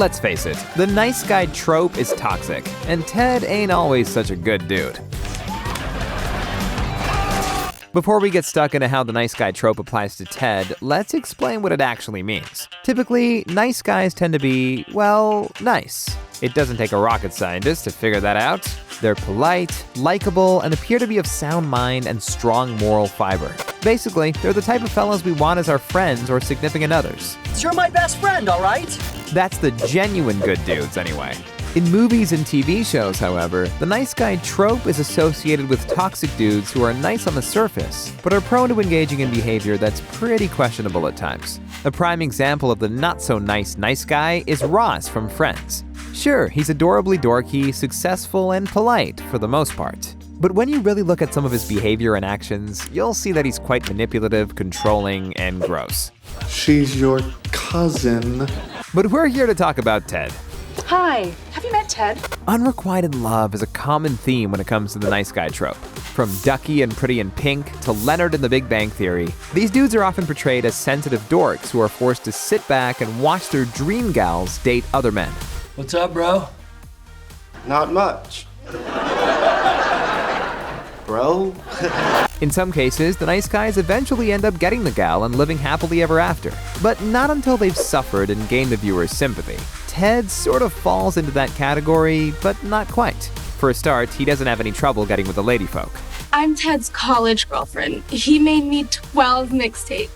Let's face it, the nice guy trope is toxic, and Ted ain't always such a good dude. Before we get stuck into how the nice guy trope applies to Ted, let's explain what it actually means. Typically, nice guys tend to be, well, nice. It doesn't take a rocket scientist to figure that out. They're polite, likable, and appear to be of sound mind and strong moral fiber. Basically, they're the type of fellas we want as our friends or significant others. You're my best friend, all right? That's the genuine good dudes, anyway. In movies and TV shows, however, the nice guy trope is associated with toxic dudes who are nice on the surface, but are prone to engaging in behavior that's pretty questionable at times. A prime example of the not-so-nice nice guy is Ross from Friends. Sure, he's adorably dorky, successful, and polite for the most part. But when you really look at some of his behavior and actions, you'll see that he's quite manipulative, controlling, and gross. She's your cousin. But we're here to talk about Ted. Hi, have you met Ted? Unrequited love is a common theme when it comes to the nice guy trope. From Ducky and Pretty in Pink to Leonard in The Big Bang Theory, these dudes are often portrayed as sensitive dorks who are forced to sit back and watch their dream gals date other men. What's up, bro? Not much. Bro? In some cases, the nice guys eventually end up getting the gal and living happily ever after. But not until they've suffered and gained the viewer's sympathy. Ted sort of falls into that category, but not quite. For a start, he doesn't have any trouble getting with the ladyfolk. I'm Ted's college girlfriend. He made me 12 mixtapes.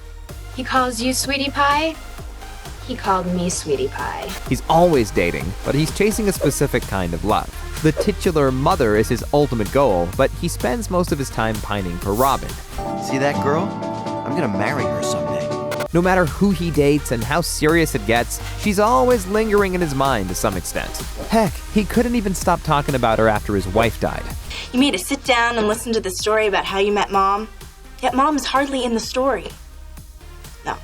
He calls you Sweetie Pie? He called me Sweetie Pie. He's always dating, but he's chasing a specific kind of love. The titular mother is his ultimate goal, but he spends most of his time pining for Robin. See that girl? I'm gonna marry her someday. No matter who he dates and how serious it gets, she's always lingering in his mind to some extent. Heck, he couldn't even stop talking about her after his wife died. You made us sit down and listen to the story about how you met Mom, yet Mom is hardly in the story. No,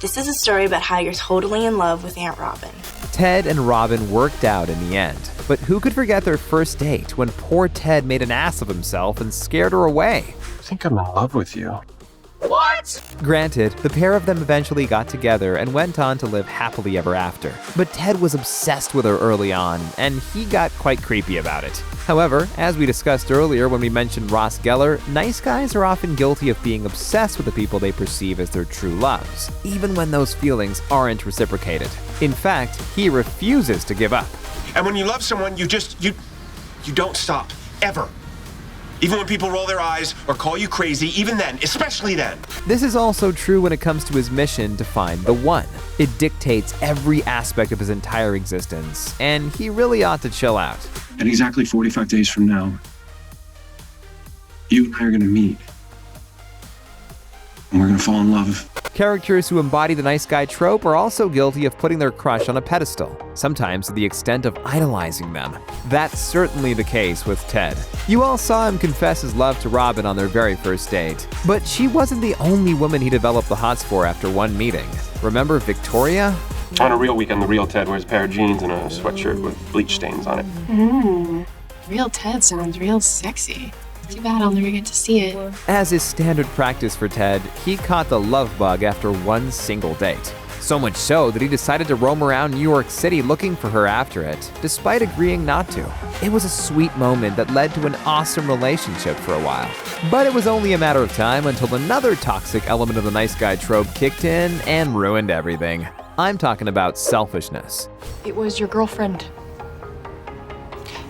this is a story about how you're totally in love with Aunt Robin. Ted and Robin worked out in the end, but who could forget their first date when poor Ted made an ass of himself and scared her away? I think I'm in love with you. What? Granted, the pair of them eventually got together and went on to live happily ever after. But Ted was obsessed with her early on, and he got quite creepy about it. However, as we discussed earlier when we mentioned Ross Geller, nice guys are often guilty of being obsessed with the people they perceive as their true loves, even when those feelings aren't reciprocated. In fact, he refuses to give up. And when you love someone, you don't stop, ever. Even when people roll their eyes or call you crazy, even then, especially then. This is also true when it comes to his mission to find the one. It dictates every aspect of his entire existence, and he really ought to chill out. And exactly 45 days from now, you and I are gonna meet. And we're gonna fall in love. Characters who embody the nice guy trope are also guilty of putting their crush on a pedestal, sometimes to the extent of idolizing them. That's certainly the case with Ted. You all saw him confess his love to Robin on their very first date. But she wasn't the only woman he developed the hots for after one meeting. Remember Victoria? On a real weekend, the real Ted wears a pair of jeans and a sweatshirt with bleach stains on it. Real Ted sounds real sexy. Too bad I'll never get to see it. As is standard practice for Ted, he caught the love bug after one single date. So much so that he decided to roam around New York City looking for her after it, despite agreeing not to. It was a sweet moment that led to an awesome relationship for a while. But it was only a matter of time until another toxic element of the nice guy trope kicked in and ruined everything. I'm talking about selfishness. It was your girlfriend.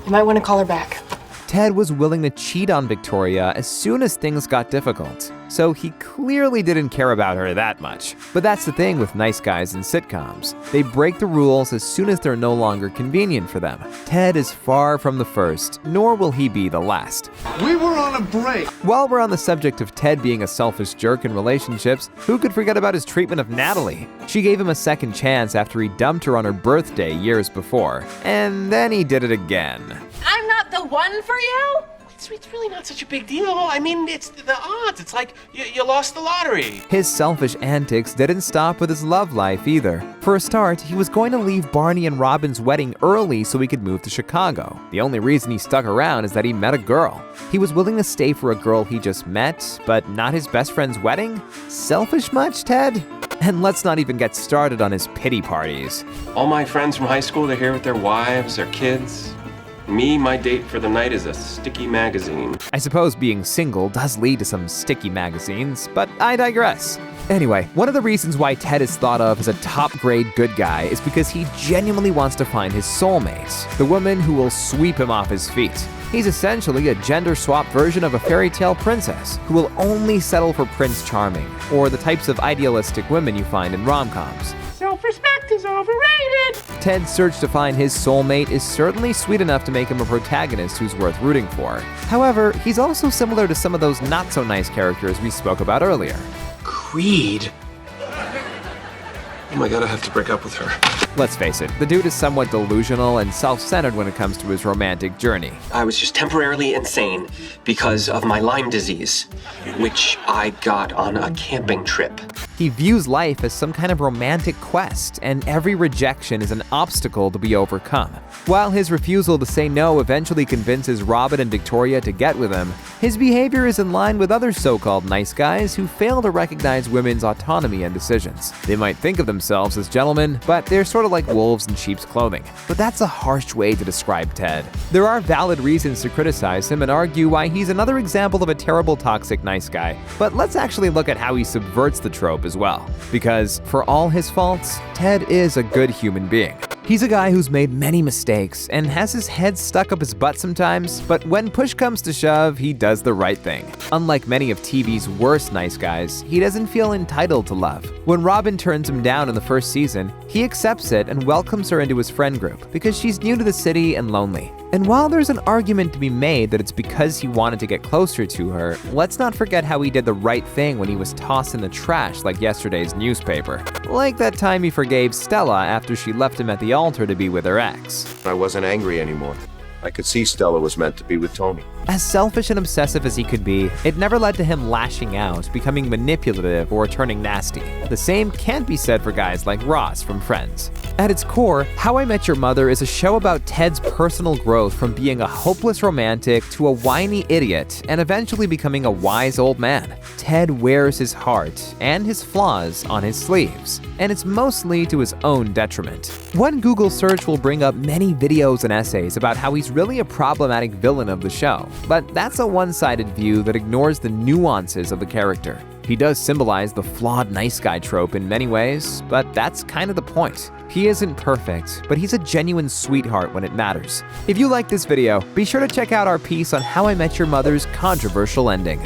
You might want to call her back. Ted was willing to cheat on Victoria as soon as things got difficult, so he clearly didn't care about her that much. But that's the thing with nice guys in sitcoms. They break the rules as soon as they're no longer convenient for them. Ted is far from the first, nor will he be the last. We were on a break. While we're on the subject of Ted being a selfish jerk in relationships, who could forget about his treatment of Natalie? She gave him a second chance after he dumped her on her birthday years before, and then he did it again. I'm not the one for you? It's really not such a big deal. I mean, it's the odds. It's like you lost the lottery. His selfish antics didn't stop with his love life either. For a start, he was going to leave Barney and Robin's wedding early so he could move to Chicago. The only reason he stuck around is that he met a girl. He was willing to stay for a girl he just met, but not his best friend's wedding? Selfish much, Ted? And let's not even get started on his pity parties. All my friends from high school, they're here with their wives, their kids. Me, my date for the night is a sticky magazine. I suppose being single does lead to some sticky magazines, but I digress. Anyway, one of the reasons why Ted is thought of as a top-grade good guy is because he genuinely wants to find his soulmate, the woman who will sweep him off his feet. He's essentially a gender-swapped version of a fairy tale princess who will only settle for Prince Charming, or the types of idealistic women you find in rom-coms. Self-respect is overrated. Ted's search to find his soulmate is certainly sweet enough to make him a protagonist who's worth rooting for. However, he's also similar to some of those not-so-nice characters we spoke about earlier. Creed? Oh my god, I have to break up with her. Let's face it, the dude is somewhat delusional and self-centered when it comes to his romantic journey. I was just temporarily insane because of my Lyme disease, which I got on a camping trip. He views life as some kind of romantic quest, and every rejection is an obstacle to be overcome. While his refusal to say no eventually convinces Robin and Victoria to get with him, his behavior is in line with other so-called nice guys who fail to recognize women's autonomy and decisions. They might think of themselves as gentlemen, but they're sort of like wolves in sheep's clothing. But that's a harsh way to describe Ted. There are valid reasons to criticize him and argue why he's another example of a terrible toxic nice guy. But let's actually look at how he subverts the trope as well. Because for all his faults, Ted is a good human being. He's a guy who's made many mistakes and has his head stuck up his butt sometimes, but when push comes to shove, he does the right thing. Unlike many of TV's worst nice guys, he doesn't feel entitled to love. When Robin turns him down in the first season, he accepts it and welcomes her into his friend group because she's new to the city and lonely. And while there's an argument to be made that it's because he wanted to get closer to her, let's not forget how he did the right thing when he was tossed in the trash like yesterday's newspaper. Like that time he forgave Stella after she left him at the altar to be with her ex. I wasn't angry anymore. I could see Stella was meant to be with Tony. As selfish and obsessive as he could be, it never led to him lashing out, becoming manipulative, or turning nasty. The same can't be said for guys like Ross from Friends. At its core, How I Met Your Mother is a show about Ted's personal growth from being a hopeless romantic to a whiny idiot and eventually becoming a wise old man. Ted wears his heart and his flaws on his sleeves, and it's mostly to his own detriment. One Google search will bring up many videos and essays about how he's really a problematic villain of the show, but that's a one-sided view that ignores the nuances of the character. He does symbolize the flawed nice guy trope in many ways, but that's kind of the point. He isn't perfect, but he's a genuine sweetheart when it matters. If you like this video, be sure to check out our piece on How I Met Your Mother's controversial ending.